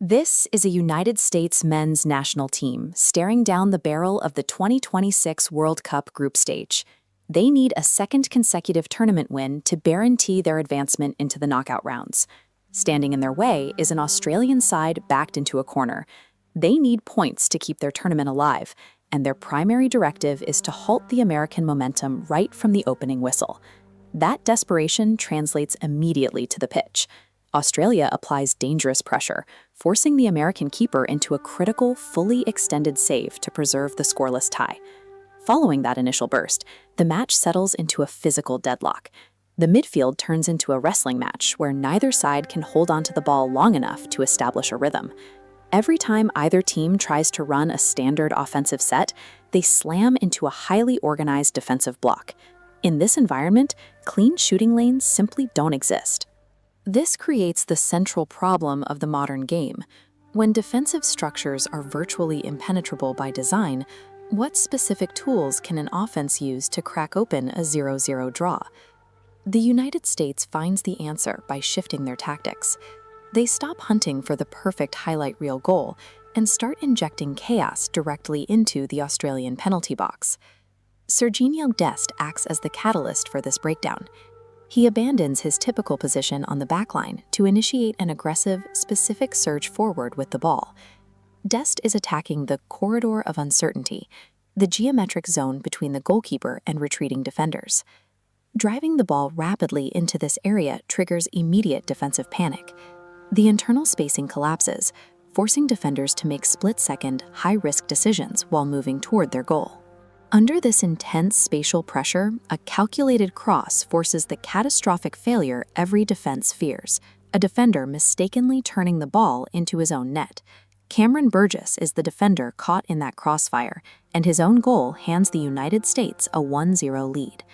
This is a United States men's national team staring down the barrel of the 2026 World Cup group stage. They need a second consecutive tournament win to guarantee their advancement into the knockout rounds. Standing in their way is an Australian side backed into a corner. They need points to keep their tournament alive, and their primary directive is to halt the American momentum right from the opening whistle. That desperation translates immediately to the pitch. Australia applies dangerous pressure, forcing the American keeper into a critical, fully extended save to preserve the scoreless tie. Following that initial burst, the match settles into a physical deadlock. The midfield turns into a wrestling match where neither side can hold onto the ball long enough to establish a rhythm. Every time either team tries to run a standard offensive set, they slam into a highly organized defensive block. In this environment, clean shooting lanes simply don't exist. This creates the central problem of the modern game. When defensive structures are virtually impenetrable by design, what specific tools can an offense use to crack open a 0-0 draw? The United States finds the answer by shifting their tactics. They stop hunting for the perfect highlight reel goal and start injecting chaos directly into the Australian penalty box. Sergiño Dest acts as the catalyst for this breakdown. He abandons his typical position on the backline to initiate an aggressive, specific surge forward with the ball. Dest is attacking the corridor of uncertainty, the geometric zone between the goalkeeper and retreating defenders. Driving the ball rapidly into this area triggers immediate defensive panic. The internal spacing collapses, forcing defenders to make split-second, high-risk decisions while moving toward their goal. Under this intense spatial pressure, a calculated cross forces the catastrophic failure every defense fears, a defender mistakenly turning the ball into his own net. Cameron Burgess is the defender caught in that crossfire, and his own goal hands the United States a 1-0 lead.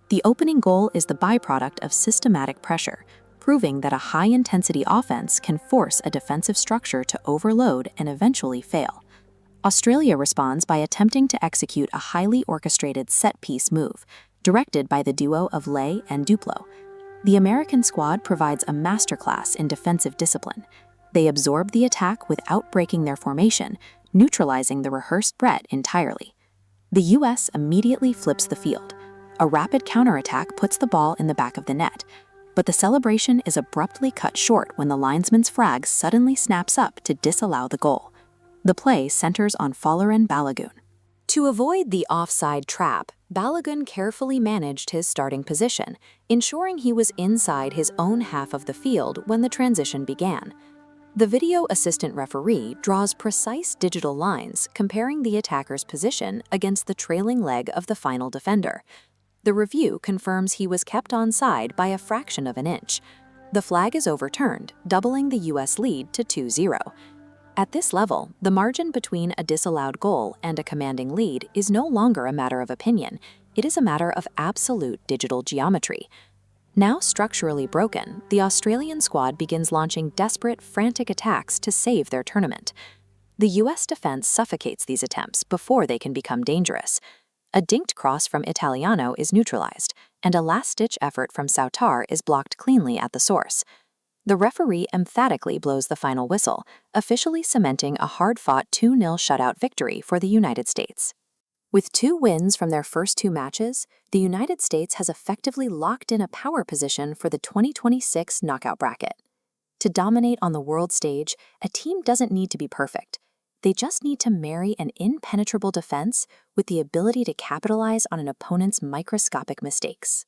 The opening goal is the byproduct of systematic pressure, proving that a high-intensity offense can force a defensive structure to overload and eventually fail. Australia responds by attempting to execute a highly orchestrated set-piece move, directed by the duo of Lay and Duplo. The American squad provides a masterclass in defensive discipline. They absorb the attack without breaking their formation, neutralizing the rehearsed threat entirely. The U.S. immediately flips the field. A rapid counterattack puts the ball in the back of the net, but the celebration is abruptly cut short when the linesman's flag suddenly snaps up to disallow the goal. The play centers on Folarin Balogun. To avoid the offside trap, Balogun carefully managed his starting position, ensuring he was inside his own half of the field when the transition began. The video assistant referee draws precise digital lines comparing the attacker's position against the trailing leg of the final defender. The review confirms he was kept onside by a fraction of an inch. The flag is overturned, doubling the U.S. lead to 2-0. At this level, the margin between a disallowed goal and a commanding lead is no longer a matter of opinion. It is a matter of absolute digital geometry. Now structurally broken, the Australian squad begins launching desperate, frantic attacks to save their tournament. The U.S. defense suffocates these attempts before they can become dangerous. A dinked cross from Italiano is neutralized, and a last-ditch effort from Sautar is blocked cleanly at the source. The referee emphatically blows the final whistle, officially cementing a hard-fought 2-0 shutout victory for the United States. With 2 wins from their first 2 matches, the United States has effectively locked in a power position for the 2026 knockout bracket. To dominate on the world stage, a team doesn't need to be perfect. They just need to marry an impenetrable defense with the ability to capitalize on an opponent's microscopic mistakes.